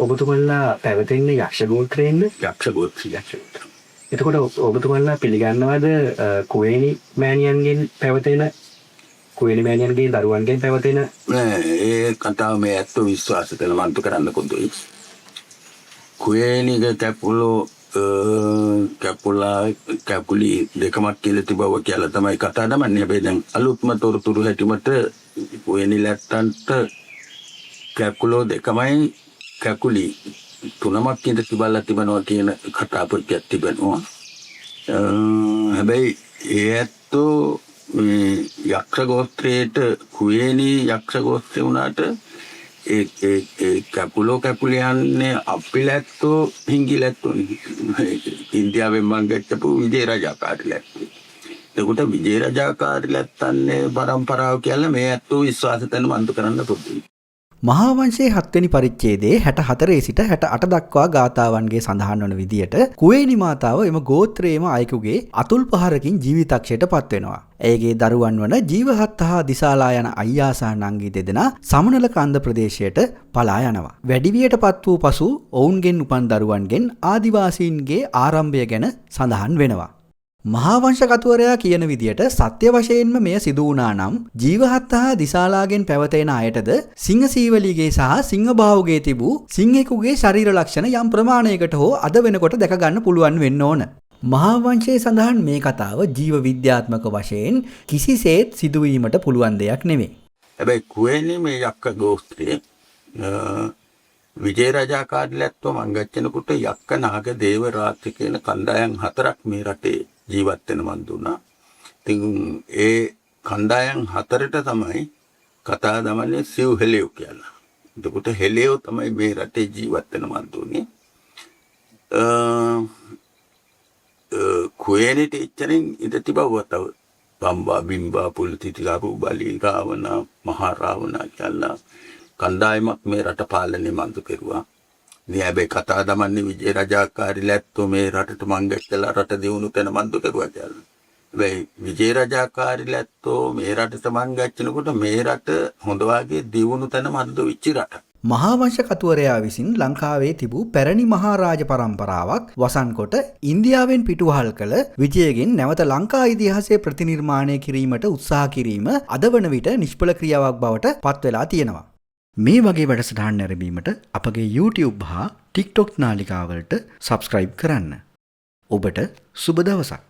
ඔබතුමන්ලා පැවතෙන්නේ යක්ෂ ගෝත්‍රයෙන්ද? යක්ෂ ගෝත්‍රය. එතකොට ඔබතුමන්ලා පිළිගන්නවද කුවේණි මෑණියන්ගෙන් පැවතෙන කුවේණි මෑණියන්ගේ දරුවන්ගෙන් පැවතෙන? නෑ, ඒ කතාව මේ ඇත්තෝ විශ්වාස කරන මන්තු කරන්න කොඳුයි. කුවේණිගේ කැපුලෝ කැපුලි දෙකමක් කියලා තිබව කියලා තමයි කතා දමන්නේ. හැබැයි දැන් අලුත්ම තොරතුරු හැටිමට කුවේණි ලැත්තන්ට කැකුලෝ දෙකමයි කැකුලි තුනමක් ඉඳ තිබල්ලා තිබනවා කියන කතා පොතක් තිබෙනවා. හැබැයි ඒ ඇත්තෝ යක්ෂ ගෝත්‍රයේට කුවේණි යක්ෂ ගෝත්‍රය වුණාට ඒ කැපුලියන්නේ අපිලැත්තෝ හිංගිලැත්තෝ ඉන්දියාවෙන් මං ගත්තපු විජය රජාකාරී ලැත්තෝ. එතකොට විජය රජාකාරී ලැත්තන්නේ පරම්පරාව කියලා මේ ඇත්තෝ විශ්වාස කරන මන්තු කරන්න පුදුයි. මහා වංශයේ 7 වෙනි පරිච්ඡේදයේ 64 සිට 68 දක්වා ගාථාවන්ගේ සඳහන් වන විදියට කුවේණි මාතාව එම ගෝත්‍රයේම අයෙකුගේ අතුල් පහරකින් ජීවිතක්ෂයට පත් වෙනවා. ඇයගේ දරුවන් වන ජීවහත් හා දිසාලා යන අයියා සහ නංගි දෙදෙනා සමනල කන්ද ප්‍රදේශයට පලා යනවා. වැඩිවියටපත් වූ පසු ඔවුන්ගෙන් උපන් දරුවන්ගෙන් ආදිවාසීන්ගේ ආරම්භය ගැන සඳහන් වෙනවා. මහා වංශ කතුවරයා කියන විදියට සත්‍ය වශයෙන්ම මෙය සිදු වුණා නම් ජීවහත් හා දිසාලාගෙන් පැවතෙන අයටද සිංහ සීවලිගේ සහ සිංහ බාහුවගේ තිබූ සිංහෙකුගේ ශරීර ලක්ෂණ යම් ප්‍රමාණයකට හෝ අද වෙනකොට දැක ගන්න පුළුවන් වෙන්න ඕන. මහා වංශයේ සඳහන් මේ කතාව ජීව විද්‍යාත්මක වශයෙන් කිසිසේත් සිදුවීමට පුළුවන් දෙයක් නෙමෙයි. හැබැයි කුවේණි මේ යක්ක ගෝත්‍රයේ විජය රජාකාරී ලැත්තෝ මං ගච්ඡනකොට යක්ක නාග දේව රාත්‍රි කියන කණ්ඩායම් 4ක් මේ රටේ ජීවත් වෙන මන් දුන්නා. ඉතින් ඒ කණ්ඩායම් 4ට තමයි කතා දමන්නේ සිව් හෙලියෝ කියලා. එතකොට හෙලියෝ තමයි මේ රටේ ජීවත් වෙන මන් දුන්නේ. කුවේණිට ඉච්චරින් ඉඳ තිබවතව බම්බා බිම්බා පුල්තිතිලාපු බලි රාවණ මහා රාවණ කියලා කණ්ඩායමක් මේ රට පාලනය මන්තු කෙරුවා. ඉතින් හැබැයි කතා දමන්නේ විජය රජාකාරී ලැත්තෝ මේ රටට මං ගැස්සලා රට දියුණු කරන මන්තු කෙරුවා කියලා. හැබැයි විජය රජාකාරී ලැත්තෝ මේ රටට මං ගැච්චනකොට මේ රට හොඳ වාගේ දියුණු තැන මන්දු වෙච්ච රට. මහා වංශ කතුවරයා විසින් ලංකාවේ තිබූ පැරණි මහා රාජ පරම්පරාවක් වසන් කොට ඉන්දියාවෙන් පිටුවහල් කළ විජයගෙන් නැවත ලංකා ඉතිහාසය ප්‍රතිනිර්මාණය කිරීමට උත්සාහ කිරීම අද වන විට නිෂ්ඵල ක්‍රියාවක් බවට පත් වෙලා තියෙනවා. මේ වගේ වැඩසටහන් නැරඹීමට අපගේ YouTube හා TikTok නාලිකාවලට subscribe කරන්න. ඔබට සුබ දවසක්.